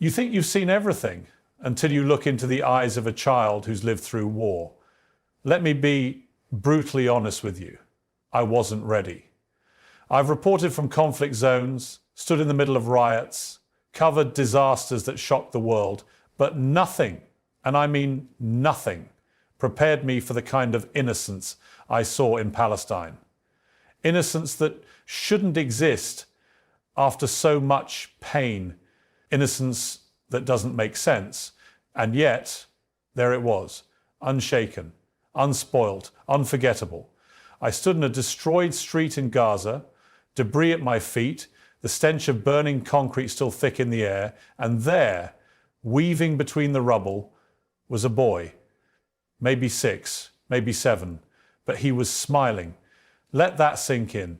You think you've seen everything until you look into the eyes of a child who's lived through war. Let me be brutally honest with you. I wasn't ready. I've reported from conflict zones, stood in the middle of riots, covered disasters that shocked the world, but nothing, and I mean nothing, prepared me for the kind of innocence I saw in Palestine. Innocence that shouldn't exist after so much pain. Innocence that doesn't make sense. And yet, there it was, unshaken, unspoilt, unforgettable. I stood in a destroyed street in Gaza, debris at my feet, the stench of burning concrete still thick in the air, and there, weaving between the rubble, was a boy, maybe 6, maybe 7, but he was smiling. Let that sink in.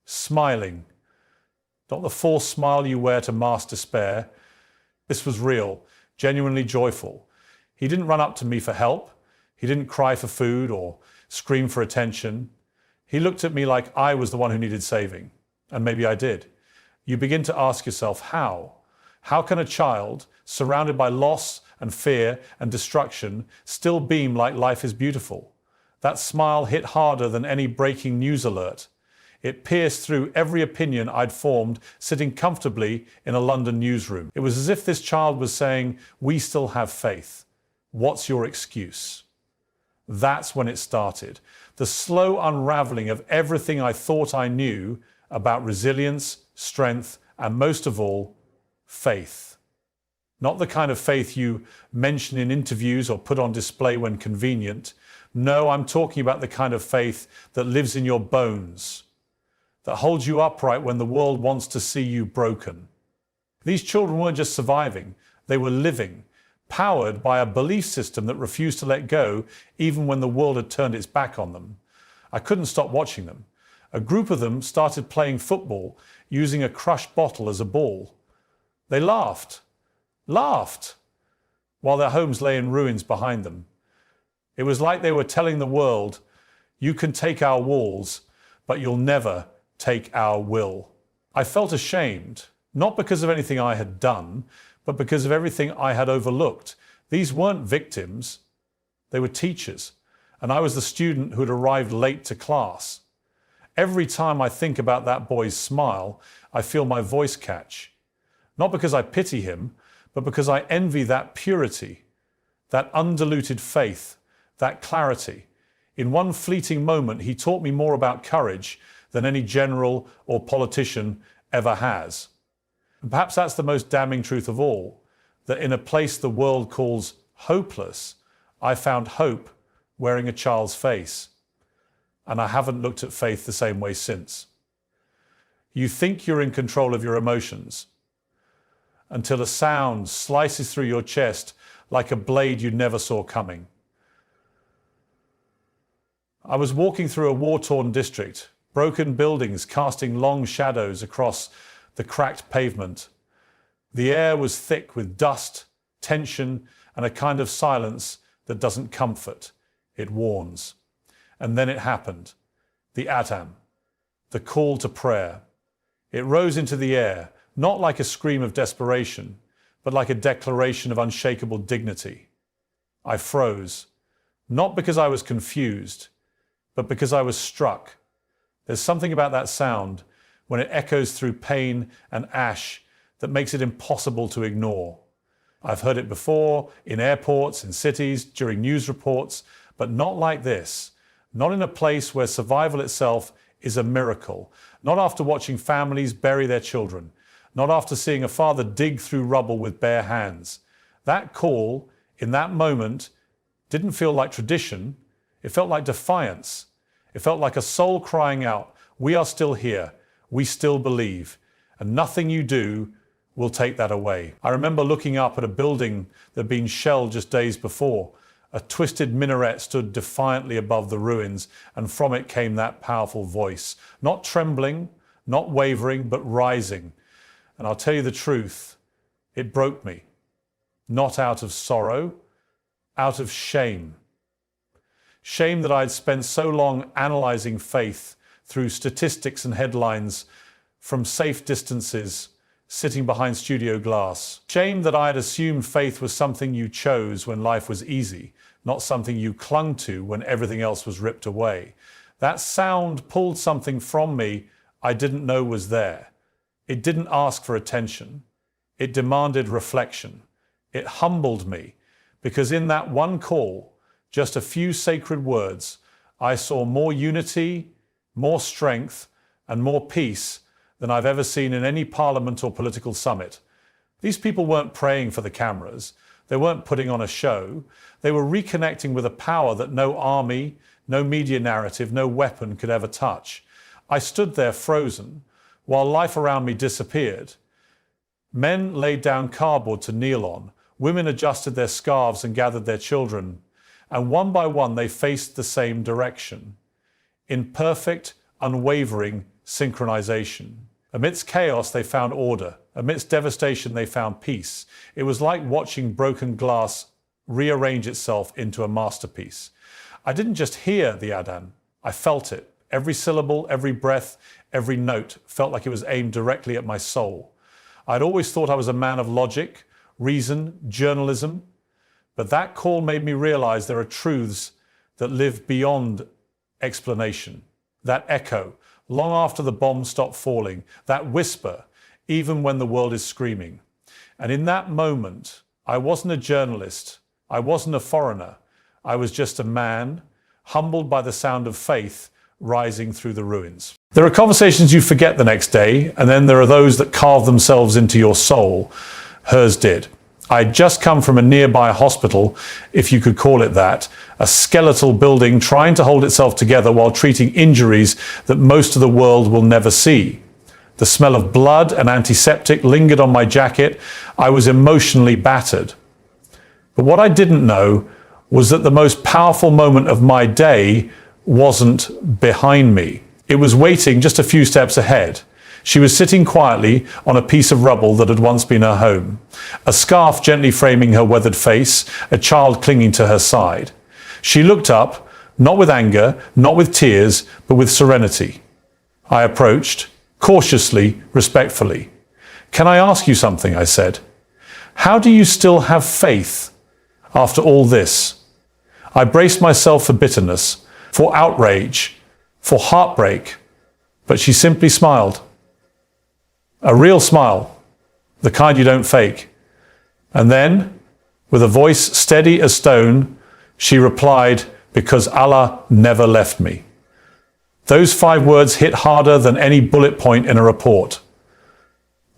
Smiling. Not the false smile you wear to mask despair. This was real, genuinely joyful. He didn't run up to me for help. He didn't cry for food or scream for attention. He looked at me like I was the one who needed saving. And maybe I did. You begin to ask yourself, how? How can a child, surrounded by loss and fear and destruction, still beam like life is beautiful? That smile hit harder than any breaking news alert. It pierced through every opinion I'd formed sitting comfortably in a London newsroom. It was as if this child was saying, "We still have faith. What's your excuse?" That's when it started. The slow unraveling of everything I thought I knew about resilience, strength, and most of all, faith. Not the kind of faith you mention in interviews or put on display when convenient. No, I'm talking about the kind of faith that lives in your bones, that holds you upright when the world wants to see you broken. These children weren't just surviving, they were living, powered by a belief system that refused to let go even when the world had turned its back on them. I couldn't stop watching them. A group of them started playing football using a crushed bottle as a ball. They laughed, while their homes lay in ruins behind them. It was like they were telling the world, "You can take our walls, but you'll never take our will." I felt ashamed, not because of anything I had done, but because of everything I had overlooked. These weren't victims, they were teachers, and I was the student who had arrived late to class. Every time I think about that boy's smile, I feel my voice catch. Not because I pity him, but because I envy that purity, that undiluted faith, that clarity. In one fleeting moment, he taught me more about courage than any general or politician ever has. And perhaps that's the most damning truth of all, that in a place the world calls hopeless, I found hope wearing a child's face. And I haven't looked at faith the same way since. You think you're in control of your emotions until a sound slices through your chest like a blade you never saw coming. I was walking through a war-torn district, broken buildings casting long shadows across the cracked pavement. The air was thick with dust, tension, and a kind of silence that doesn't comfort, it warns. And then it happened. The Adhan, the call to prayer. It rose into the air, not like a scream of desperation, but like a declaration of unshakable dignity. I froze, not because I was confused, but because I was struck. There's something about that sound when it echoes through pain and ash that makes it impossible to ignore. I've heard it before, in airports, in cities, during news reports, but not like this. Not in a place where survival itself is a miracle. Not after watching families bury their children. Not after seeing a father dig through rubble with bare hands. That call, in that moment, didn't feel like tradition. It felt like defiance. It felt like a soul crying out, "We are still here. We still believe. And nothing you do will take that away." I remember looking up at a building that had been shelled just days before. A twisted minaret stood defiantly above the ruins, and from it came that powerful voice. Not trembling, not wavering, but rising. And I'll tell you the truth, it broke me. Not out of sorrow, out of shame. Shame that I'd spent so long analysing faith through statistics and headlines from safe distances, sitting behind studio glass. Shame that I had assumed faith was something you chose when life was easy, not something you clung to when everything else was ripped away. That sound pulled something from me I didn't know was there. It didn't ask for attention. It demanded reflection. It humbled me, because in that one call, just a few sacred words, I saw more unity, more strength, and more peace than I've ever seen in any parliament or political summit. These people weren't praying for the cameras. They weren't putting on a show. They were reconnecting with a power that no army, no media narrative, no weapon could ever touch. I stood there frozen while life around me disappeared. Men laid down cardboard to kneel on. Women adjusted their scarves and gathered their children. And one by one, they faced the same direction, in perfect, unwavering synchronization. Amidst chaos, they found order. Amidst devastation, they found peace. It was like watching broken glass rearrange itself into a masterpiece. I didn't just hear the Adhan, I felt it. Every syllable, every breath, every note felt like it was aimed directly at my soul. I'd always thought I was a man of logic, reason, journalism, but that call made me realize there are truths that live beyond explanation. That echo, long after the bombs stop falling, that whisper, even when the world is screaming. And in that moment, I wasn't a journalist, I wasn't a foreigner, I was just a man, humbled by the sound of faith rising through the ruins. There are conversations you forget the next day, and then there are those that carve themselves into your soul. Hers did. I'd just come from a nearby hospital, if you could call it that, a skeletal building trying to hold itself together while treating injuries that most of the world will never see. The smell of blood and antiseptic lingered on my jacket. I was emotionally battered. But what I didn't know was that the most powerful moment of my day wasn't behind me. It was waiting just a few steps ahead. She was sitting quietly on a piece of rubble that had once been her home, a scarf gently framing her weathered face, a child clinging to her side. She looked up, not with anger, not with tears, but with serenity. I approached, cautiously, respectfully. "Can I ask you something?" I said. "How do you still have faith after all this?" I braced myself for bitterness, for outrage, for heartbreak, but she simply smiled. A real smile, the kind you don't fake. And then, with a voice steady as stone, she replied, "Because Allah never left me." Those 5 words hit harder than any bullet point in a report.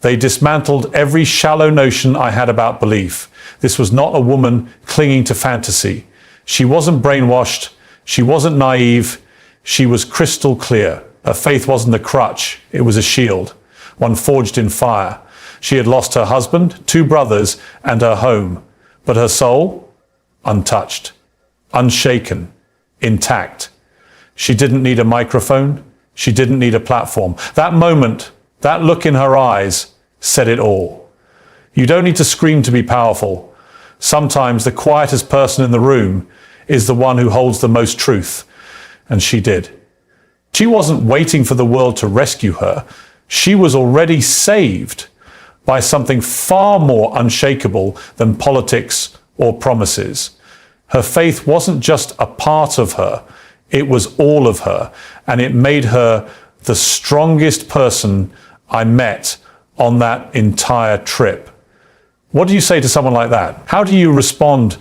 They dismantled every shallow notion I had about belief. This was not a woman clinging to fantasy. She wasn't brainwashed. She wasn't naive. She was crystal clear. Her faith wasn't a crutch. It was a shield, one forged in fire. She had lost her husband, 2 brothers, and her home. But her soul? Untouched, unshaken, intact. She didn't need a microphone. She didn't need a platform. That moment, that look in her eyes, said it all. You don't need to scream to be powerful. Sometimes the quietest person in the room is the one who holds the most truth. And she did. She wasn't waiting for the world to rescue her. She was already saved by something far more unshakable than politics or promises. Her faith wasn't just a part of her, it was all of her, and it made her the strongest person I met on that entire trip. What do you say to someone like that? How do you respond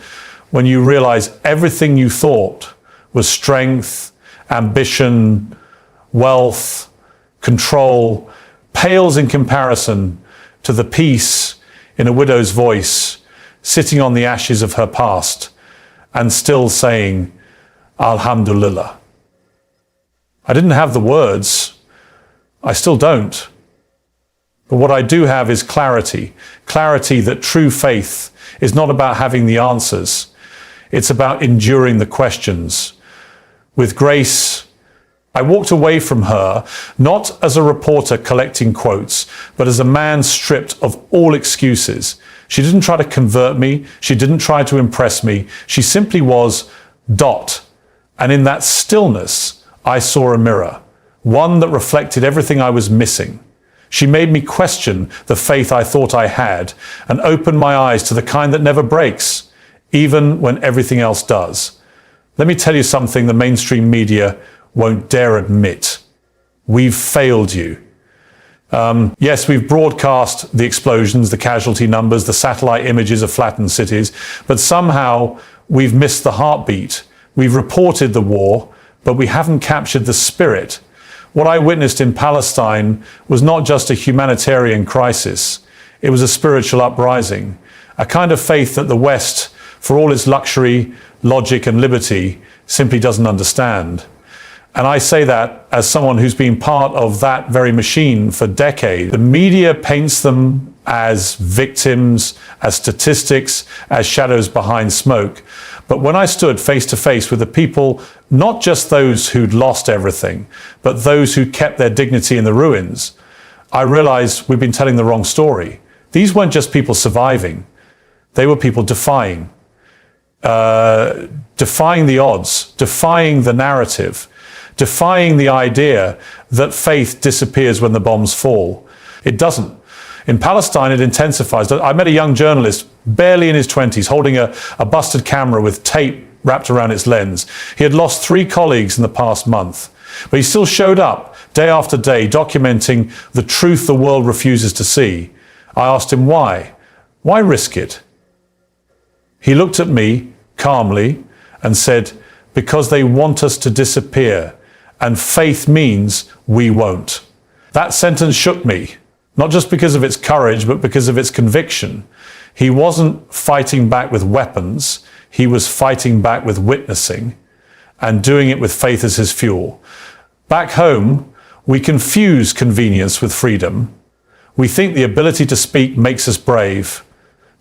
when you realize everything you thought was strength, ambition, wealth, control, pales in comparison to the peace in a widow's voice, sitting on the ashes of her past and still saying, Alhamdulillah. I didn't have the words. I still don't. But what I do have is clarity. Clarity that true faith is not about having the answers. It's about enduring the questions. With grace, I walked away from her, not as a reporter collecting quotes, but as a man stripped of all excuses. She didn't try to convert me. She didn't try to impress me. She simply was Dot. And in that stillness, I saw a mirror, one that reflected everything I was missing. She made me question the faith I thought I had and opened my eyes to the kind that never breaks, even when everything else does. Let me tell you something the mainstream media won't dare admit. We've failed you. Yes, we've broadcast the explosions, the casualty numbers, the satellite images of flattened cities, but somehow we've missed the heartbeat. We've reported the war, but we haven't captured the spirit. What I witnessed in Palestine was not just a humanitarian crisis. It was a spiritual uprising, a kind of faith that the West, for all its luxury, logic and liberty, simply doesn't understand. And I say that as someone who's been part of that very machine for decades. The media paints them as victims, as statistics, as shadows behind smoke. But when I stood face to face with the people, not just those who'd lost everything, but those who kept their dignity in the ruins, I realized we'd been telling the wrong story. These weren't just people surviving. They were people defying the odds, defying the narrative, defying the idea that faith disappears when the bombs fall. It doesn't. In Palestine, it intensifies. I met a young journalist, barely in his 20s, holding a busted camera with tape wrapped around its lens. He had lost 3 colleagues in the past month, but he still showed up day after day, documenting the truth the world refuses to see. I asked him why. Why risk it? He looked at me calmly and said, because they want us to disappear, and faith means we won't. That sentence shook me, not just because of its courage, but because of its conviction. He wasn't fighting back with weapons, he was fighting back with witnessing, and doing it with faith as his fuel. Back home, we confuse convenience with freedom. We think the ability to speak makes us brave.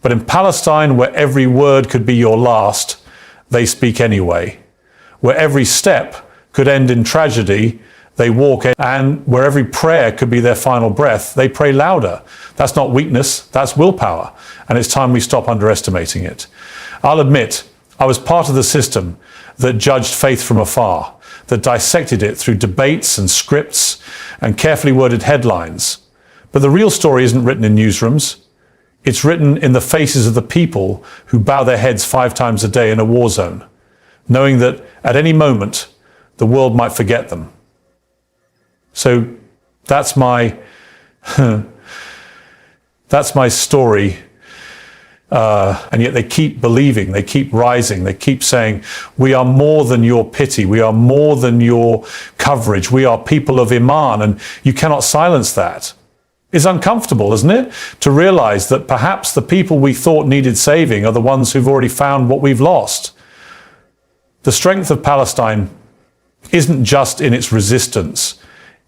But in Palestine, where every word could be your last, they speak anyway. Where every step could end in tragedy, they walk in, and where every prayer could be their final breath, they pray louder. That's not weakness, that's willpower. And it's time we stop underestimating it. I'll admit, I was part of the system that judged faith from afar, that dissected it through debates and scripts and carefully worded headlines. But the real story isn't written in newsrooms. It's written in the faces of the people who bow their heads 5 times a day in a war zone, knowing that at any moment, the world might forget them. So that's my story. And yet they keep believing, they keep rising, they keep saying, we are more than your pity, we are more than your coverage, we are people of Iman, and you cannot silence that. It's uncomfortable, isn't it? To realize that perhaps the people we thought needed saving are the ones who've already found what we've lost. The strength of Palestine isn't just in its resistance,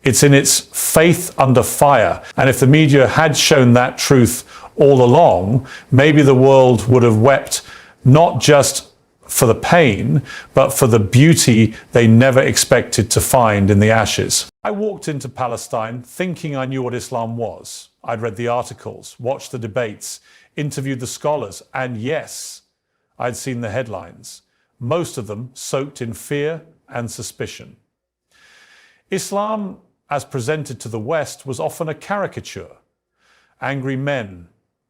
it's in its faith under fire. And if the media had shown that truth all along, maybe the world would have wept not just for the pain, but for the beauty they never expected to find in the ashes. I walked into Palestine thinking I knew what Islam was. I'd read the articles, watched the debates, interviewed the scholars, and yes, I'd seen the headlines, most of them soaked in fear and suspicion. Islam, as presented to the West, was often a caricature. Angry men,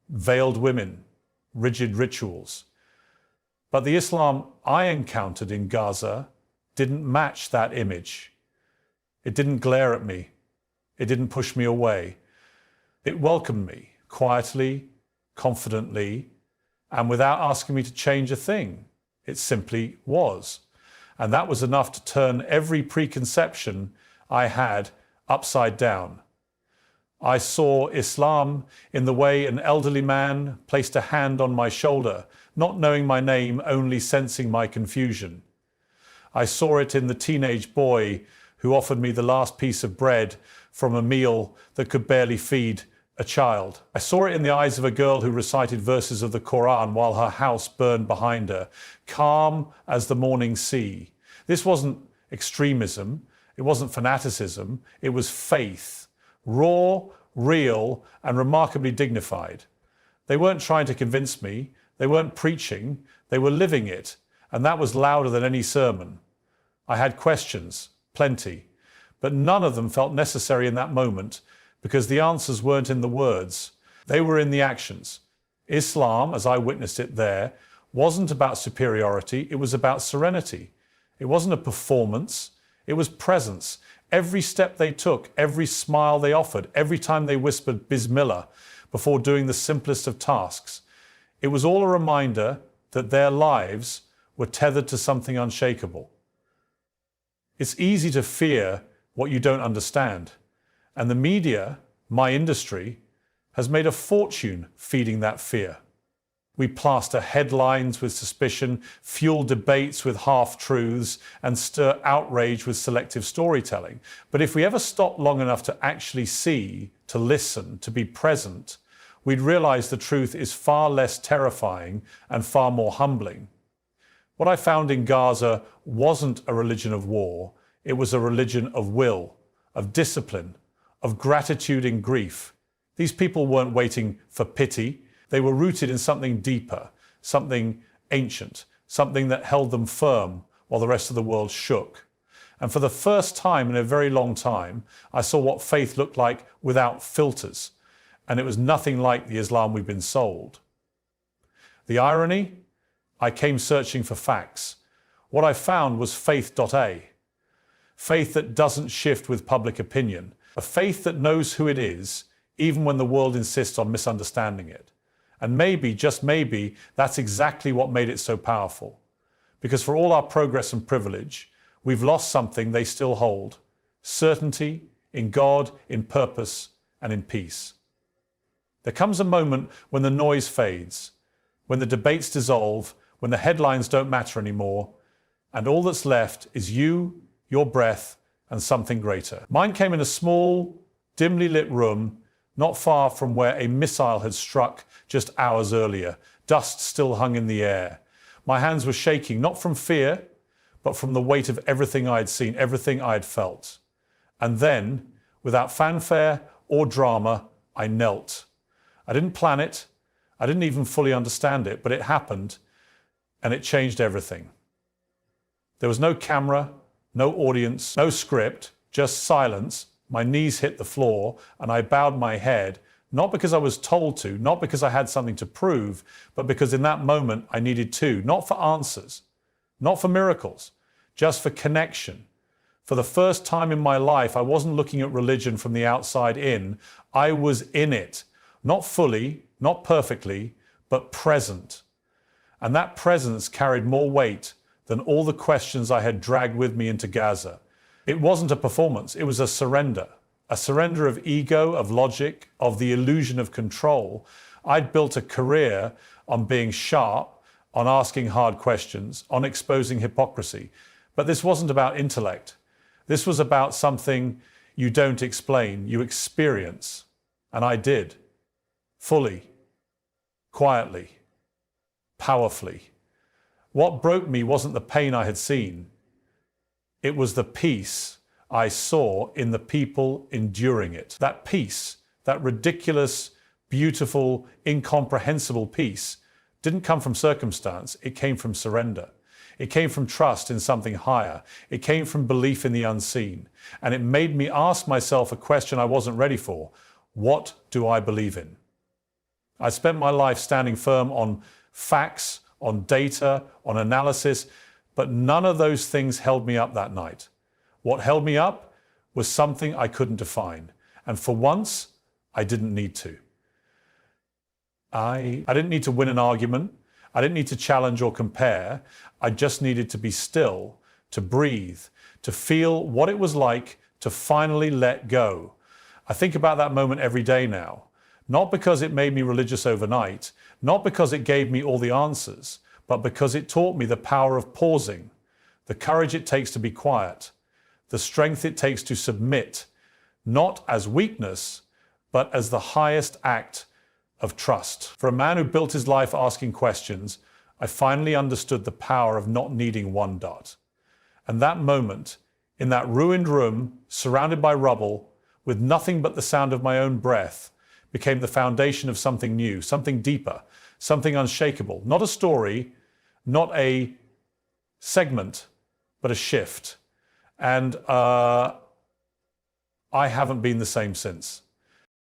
veiled women, rigid rituals. But the Islam I encountered in Gaza didn't match that image. It didn't glare at me. It didn't push me away. It welcomed me quietly, confidently, and without asking me to change a thing. It simply was. And that was enough to turn every preconception I had upside down. I saw Islam in the way an elderly man placed a hand on my shoulder, not knowing my name, only sensing my confusion. I saw it in the teenage boy who offered me the last piece of bread from a meal that could barely feed a child. I saw it in the eyes of a girl who recited verses of the Quran while her house burned behind her, calm as the morning sea. This wasn't extremism, it wasn't fanaticism, it was faith, raw, real, and remarkably dignified. They weren't trying to convince me, they weren't preaching, they were living it, and that was louder than any sermon. I had questions, plenty, but none of them felt necessary in that moment because the answers weren't in the words, they were in the actions. Islam, as I witnessed it there, wasn't about superiority, it was about serenity. It wasn't a performance, it was presence. Every step they took, every smile they offered, every time they whispered Bismillah before doing the simplest of tasks, it was all a reminder that their lives were tethered to something unshakable. It's easy to fear what you don't understand. And the media, my industry, has made a fortune feeding that fear. We plaster headlines with suspicion, fuel debates with half-truths, and stir outrage with selective storytelling. But if we ever stop long enough to actually see, to listen, to be present, we'd realize the truth is far less terrifying and far more humbling. What I found in Gaza wasn't a religion of war, it was a religion of will, of discipline, of gratitude in grief. These people weren't waiting for pity. They were rooted in something deeper, something ancient, something that held them firm while the rest of the world shook. And for the first time in a very long time, I saw what faith looked like without filters. And it was nothing like the Islam we've been sold. The irony? I came searching for facts. What I found was faith.a. Faith that doesn't shift with public opinion. A faith that knows who it is, even when the world insists on misunderstanding it. And maybe, just maybe, that's exactly what made it so powerful. Because for all our progress and privilege, we've lost something they still hold: certainty in God, in purpose, and in peace. There comes a moment when the noise fades, when the debates dissolve, when the headlines don't matter anymore, and all that's left is you, your breath, and something greater. Mine came in a small, dimly lit room, not far from where a missile had struck just hours earlier. Dust still hung in the air. My hands were shaking, not from fear, but from the weight of everything I had seen, everything I had felt. And then, without fanfare or drama, I knelt. I didn't plan it. I didn't even fully understand it, but it happened, and it changed everything. There was no camera, no audience, no script, just silence. My knees hit the floor, and I bowed my head, not because I was told to, not because I had something to prove, but because in that moment I needed to, not for answers, not for miracles, just for connection. For the first time in my life, I wasn't looking at religion from the outside in. I was in it, not fully, not perfectly, but present. And that presence carried more weight than all the questions I had dragged with me into Gaza. It wasn't a performance, it was a surrender of ego, of logic, of the illusion of control. I'd built a career on being sharp, on asking hard questions, on exposing hypocrisy. But this wasn't about intellect. This was about something you don't explain, you experience. And I did. Fully, quietly, powerfully. What broke me wasn't the pain I had seen. It was the peace I saw in the people enduring it. That peace, that ridiculous, beautiful, incomprehensible peace, didn't come from circumstance, it came from surrender. It came from trust in something higher. It came from belief in the unseen. And it made me ask myself a question I wasn't ready for. What do I believe in? I spent my life standing firm on facts, on data, on analysis, but none of those things held me up that night. What held me up was something I couldn't define. And for once, I didn't need to. I didn't need to win an argument. I didn't need to challenge or compare. I just needed to be still, to breathe, to feel what it was like to finally let go. I think about that moment every day now, not because it made me religious overnight, not because it gave me all the answers, but because it taught me the power of pausing, the courage it takes to be quiet, the strength it takes to submit, not as weakness, but as the highest act of trust. For a man who built his life asking questions, I finally understood the power of not needing one dot. And that moment, in that ruined room, surrounded by rubble, with nothing but the sound of my own breath, became the foundation of something new, something deeper, something unshakable. Not a story, not a segment, but a shift. And I haven't been the same since.